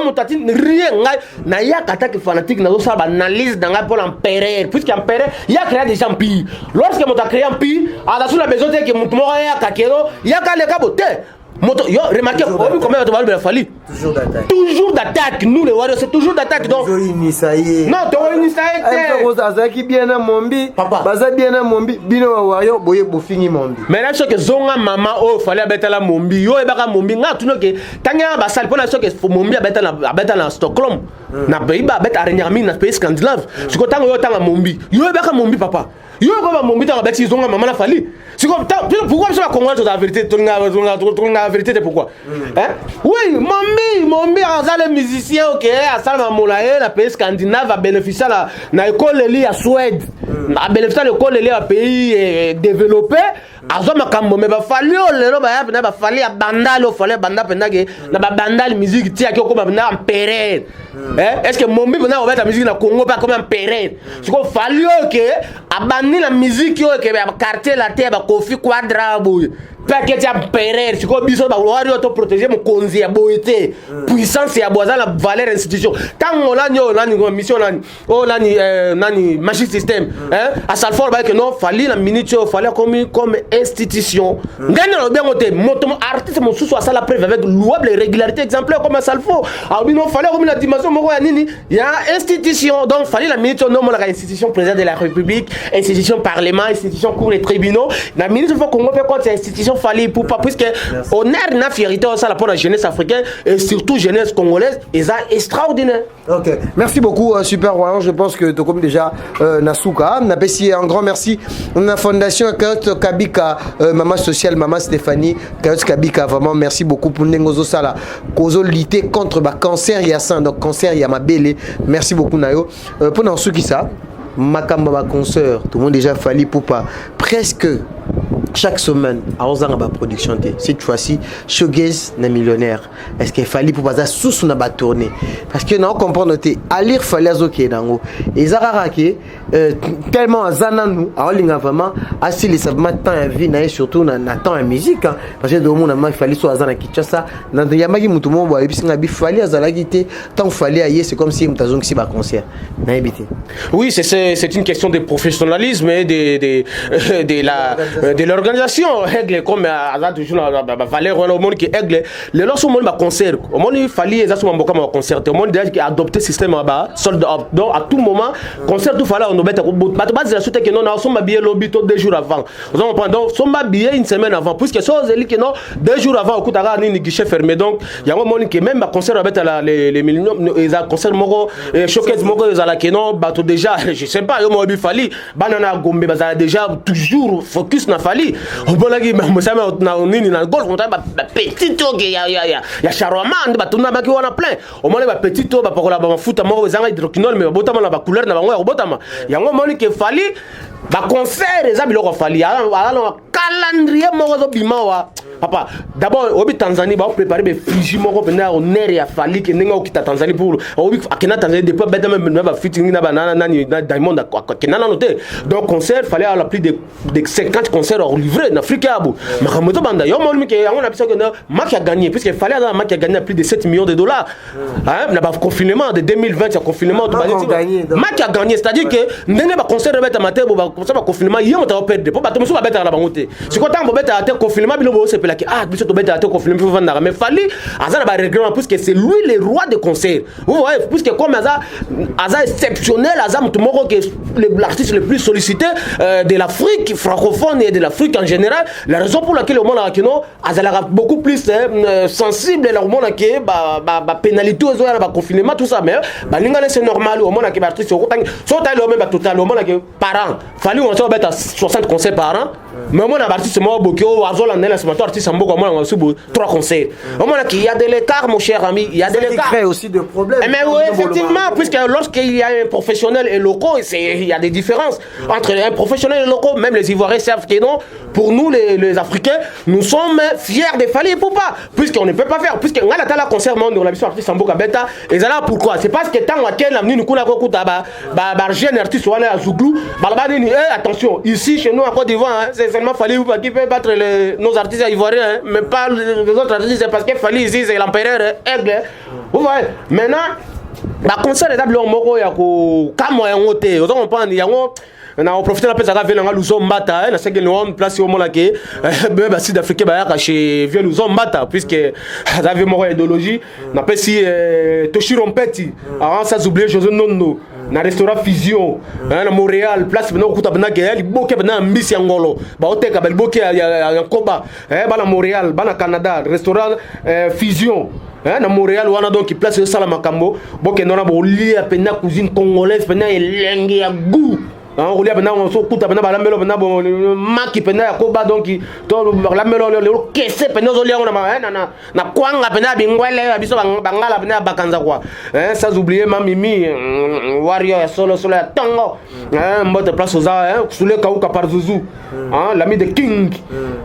mutati rien na ya kataki fanatique na ça ba analyse dans pour l'empereur puisque l'empereur il a créé des empires lorsque mon a créé un empire a sur la besoin que mon ya kakero ya kale kabote moto yo remarquez combien de balles il a fallu toujours d'attaque nous les warriors c'est toujours d'attaque donc non to ini ça azaki bien na mombi baza bien na mombi bino wa warrior boye bofingi mombi mais là ce que zonga maman oh fallait abeta la mombi yo e baka mombi nga tuno ke tanga ba sal pona ce que mombi abeta na Stockholm na pays ba abeta renyami na pays scandinave ce que tanga yo tanga mombi yo e baka mombi papa yo ko ba mombi tanga beti zonga maman la fali c'est comme pourquoi ça va connaître la vérité la vérité pourquoi hein oui mombi azale musicien OK asala molaye na pays scandinave a bénéficier na école li à Suède a bénéficier l'école li à pays développé azoma kambo me ba fali o lelo ba fali ya bandalo fali banda pendage na ba bandal musique ti akiko ba na empereur est-ce que mombi na obeta musique na Congo pas comme empereur c'est ko fali o que abandi la musique yo que ba quartier la terre ba Kofi Quadra boy paquet ya empereur c'est ko biso ba warrior to protéger mon konzi ya boité puissance ya boza la valeur institution tango la nyo nani mission nani magic system à Salford ba que non fali la minute fali comme institution ngani lo bien côté moto artiste mon sous ça la preuve avec louable régularité exemplaire comme Salford a bien non fallait comme la dimension moko ya nini ya institution donc fallait la minute non la institution président de la République institution parlement institution cour et tribunaux la minute faut qu'on peut contre institution fallait pour pas puisque honneur na fierté ça la pour la jeunesse africaine et surtout jeunesse congolaise et ça extraordinaire. OK, merci beaucoup Super Royan, je pense que tu comme déjà Nasuka, n'a pas un grand merci la fondation Kayot Kabika maman sociale maman Stéphanie Kayot Kabika vraiment merci beaucoup pour Nengozo Sala kozo lutter contre le cancer il y a ça donc cancer il y a ma belle merci beaucoup Nayo pour dans ceux qui ça Makamba concert tout le monde déjà fallu pour pas presque chaque semaine à 11 ans à production cette fois-ci showgaze na millionnaire est-ce qu'il fallait pour baza sous na ba tourner parce que non comprendre te alir fallait azoké dango et zarara ke tellement azana nous a linga vraiment asi les savement temps vie na surtout na temps en musique parce que do monde il fallait soit azana Kinshasa na yamaki mutu mo bo ebisinga bi fallait azala gité tant fallait ayer c'est comme si mutazong si ba concert na ebité oui c'est une question de professionnalisme et de l'organisation aigle comme à toujours la valeur au monde qui aigle les lorsque monde va concert au monde il fallait exactement mboka ma concert au monde déjà adopter système là solde donc à tout moment concert tout fallait on doit mettre bato base la suite que non on billet lobby 2 jours avant donc pendant son billet une semaine avant puisque ça zeli que non 2 jours avant au coup d'ara ni guichet fermé donc il y a un monde qui même concert avec les millions ils a concert moko showcase moko ils a que non bato déjà je sais pas yo mo bi fallait banana gombe baza déjà toujours focus na fallait on peut lagi mosama na nini na golf on ba petit to que ya charwaman ba tuna ba ki wana plein au moins ba petit to ba pakola ba futa moko zanga hydroquinol mais botama na ba couleur na bango ya botama yango moni ke fallait ba concert eza biloko fallait ala calendrier moko zo bimawa papa d'abord obi Tanzanie ba préparer be frigi moko pena honneur ya fallait que ninga okita Tanzanie pour obi akena Tanzanie depuis bête même ba fitting na banana nani na diamond akena na noté donc concert fallait à la plus de 50 concerts livrés en Afrique abo makamoto banda yo mon que on a pensé que Mac a gagné puisque fallait dans Mac a gagné plus de 7 millions de dollars hein na ba confinement de 2020 confinement to Mac a gagné c'est-à-dire que ndenge ba concert bête amateur ba confinement yemo ta perdre pour ba to musu ba bête na bangote c'est quoi tant ba bête à confinement bilo se pela que ah biso to bête à confinement pour vendre mais fallait azana ba règlement puisque c'est lui le roi des concerts vous voyez puisque comme aza exceptionnel aza mutu moko que l'artiste le plus sollicité de l'Afrique francophone et de l'Afrique en général la raison pour laquelle le monde a azala beaucoup plus sensible le monde qui ba pénalité aux ba confinement tout ça mais ba lingana c'est normal au monde qui ba artiste so taille le même total au monde qui par an fallait on soit 60 concerts par an mais moi, l'artiste, moi, Bokyo, Azola, Nela, c'est mon artiste, moi, moi, on a 3 concerts. Au moins, il y a de l'écart, mon cher ami. Il y a de l'écart. Ça crée aussi des problèmes. Mais oui, effectivement, puisque lorsqu'il y a un professionnel et locaux, il y a des différences entre un professionnel et locaux. Même les Ivoiriens savent que non. Pour nous, les Africains, nous sommes fiers de Fally Ipupa, puisqu'on ne peut pas faire. Puisqu'on a la concert, on a vu artiste en Boka Beta. Et ça là, pourquoi? C'est parce que tant qu'on a venu nous jeune artiste ou à Zouglou, attention, ici chez nous en Côte d'Ivoire, c'est seulement Fally Ipupa qui peut battre nos artistes ivoiriens, mais pas les autres artistes, c'est parce que Fally ici c'est l'empereur aigle. Vous voyez, maintenant, le concert est d'abord moko ya ko kamo ya ngote, vous comprenez, yango na profiter la pesa vela ngaluzo mbata na sengeli on place au mona ke ba sud africain ba ya chez vieux luzo mbata puisque avait moko idéologie na pesi Toshiro Mpeti avant ça oublier José Nono na restaurant Fusion na Montréal place bena okuta bena ke li boke bena mbisi ngolo ba oteka ba boke ya koba ba na Montréal ba na Canada restaurant Fusion na Montréal wana donc qui place ça la makambo boke nona bo lia pena cuisine congolaise pena elenge ya goût. On lia on so kuta pena ba melo pena bo maki pena ya koba donc to la melo le kese pena zo lia na kwanga pena bingwele biso bangala pena bakanza kwa sans oublier mamimi warrior ya solo ya tango mbote place aux sous le kauka par Zouzou l'ami de King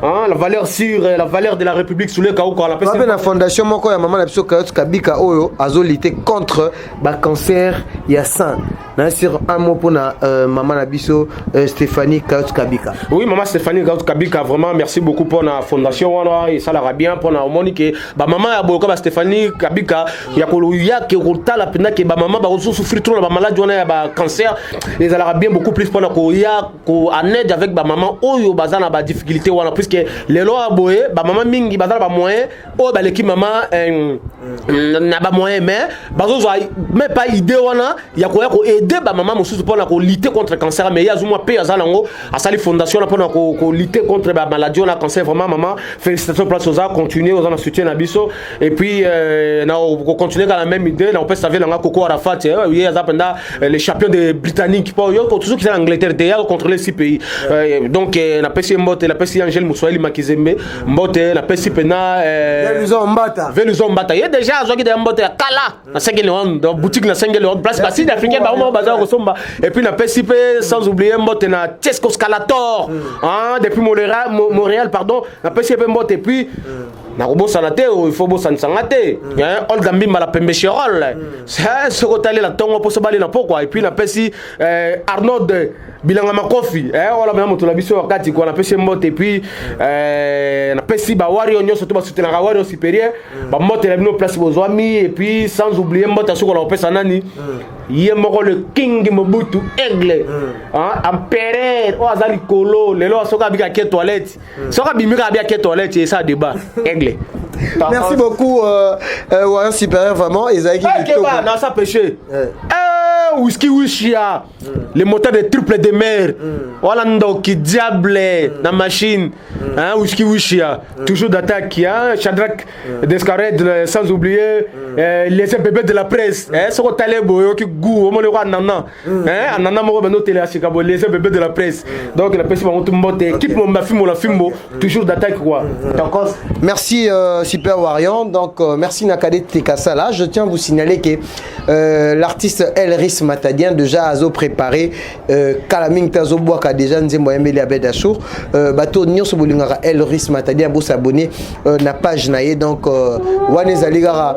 la valeur sûre la valeur de la République sous le kauka la pesa la fondation moko ya maman na biso Kayot Kabika oyo azo lutter contre ba cancer ya sein na sur un mot pour na maman na biso Stéphanie Kayot Kabika. Oui, maman Stéphanie Kayot Kabika, vraiment merci beaucoup pour la fondation et ça la bien pour la monique ba maman ya boloka ba Stéphanie Kabika ya ko ya ke rota la pena ke ba maman ba souffrir trop la maladie on a ba cancer et ça la bien beaucoup plus pour na ko ya ko en aide avec ba maman oyo bazana ba difficulté wana puisque les lois boye ba maman mingi bazana ba moyen o ba l'équipe maman na ba moyen mais bazo mais pas idée wana ya ko aider ba maman mosusu pour na ko lutter contre cancer mais ya zuma pe azala ngo asali fondation pour na ko lutter contre ba maladie on a cancer vraiment maman félicitations place aux a continuer aux en soutien na biso et puis na continuer dans la même idée na on peut savoir nga Coco Arafat oui azapenda les champions de britanniques pour yo toujours qui en Angleterre derrière contrôler 6 pays donc na pesi mbote la pesi Angel Moussoili Makizembe mbote la pesi pena Veluzo Mbata il déjà azoki de mbote ya kala na 5 millions dans boutique na 5 millions place basi d'africain ba mo bazar kosomba et puis na pesi sans oublier mbote na Tesco Scalator depuis Montréal pardon na pesi mbote et puis na robosa na te il faut bosa nsanga te Olga Mbimba la pembe chirol c'est ce côté la tongo pour se bali na pourquoi et puis na pesi Arnold Bilanga Makofi wala mena moto la biso wakati kwa na pesi mbote et puis na pesi ba wario nyoso to ba soutenir la wario supérieur ba mbote la bino place bozwami et puis sans oublier mbote soko la pesa nani yemoko le king Mobutu aigle empereur o azali kolo lelo soka bika ke toilette soka bimika bia ke toilette et ça débat aigle. Merci beaucoup Warrior supérieur vraiment Isaïe qui non ça péché whisky wishia les moteurs de triple de mer voilà ndoki diable na machine whisky wishia toujours d'attaque Shadrach Descared sans oublier les bébés de la presse ce qu'on t'a boyo qui goût on le voit nana nana mo beno télé Chicago les bébés de la presse donc la presse va tout monter équipe mon film la filmo toujours d'attaque quoi donc merci Super Warrior donc merci Nakade Tekasala je tiens à vous signaler que l'artiste Elris Matadien déjà a préparé Kalaming Tazo Boaka déjà Nzembo Yembeli Abedashour bateau nyonso bolingaka Elris Matadien bo s'abonner na page naie donc Wanezali gara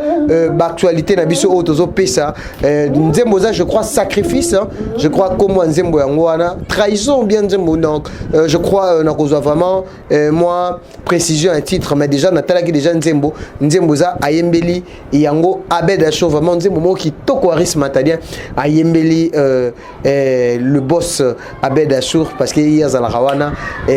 actualité na biso otozo pesa Nzembo za je crois sacrifice je crois comme Nzembo yango wana trahison bien Nzembo donc je crois na kozwa vraiment moi précision un titre mais déjà natala ki déjà Nzembo za ayembeli yango Abedashour vraiment Nzembo mo ki toko Elris Matadien ayembeli le boss Abedashour parce que hier za la rawana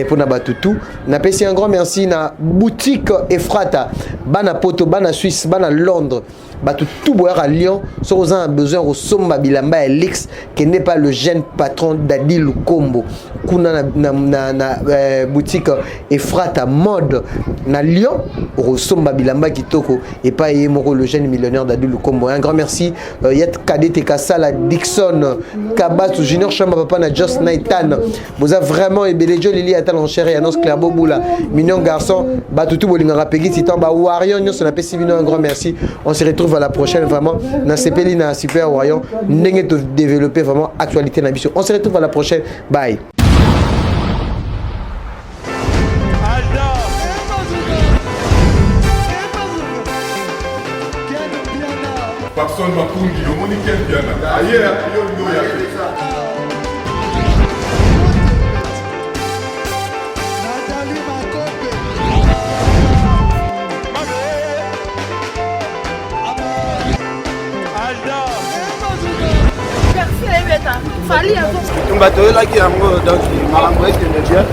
pour na batutu na pesi un grand merci na boutique Efrata bana poto bana Suisse bana Londres bato tout boire à Lyon so oza a besoin osomba bilamba Elix qui n'est pas le jeune patron Dadi Lukombo kuna na boutique Efrata mode na Lyon osomba bilamba kitoko et pas yemoko le jeune millionnaire Dadi Lukombo. Un grand merci Yet Kadete Kasala Dixon Kabatsu Junior Chama papa na Just Naitan vous avez vraiment ébélé Joe Lili Atal en chéri annonce Clairbo Boula mignon garçon batutu bolingara pegi titan ba Warion nyo se na pesi bino un grand merci. On se retrouve à la prochaine vraiment na sepeli na super Warion ndenge to développer vraiment actualité na biso. On se retrouve à la prochaine. Bye. Papson Makungi, le monde qui aime bien. Ailleurs, yo ya. Fali avant. On va te là qui amoureux donc malambo est bien.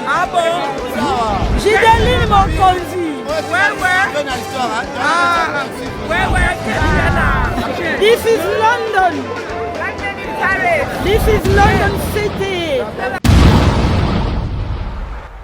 Ah bon? J'ai des mon conduit. Ouais. Ah, ouais. This is London. This is London City.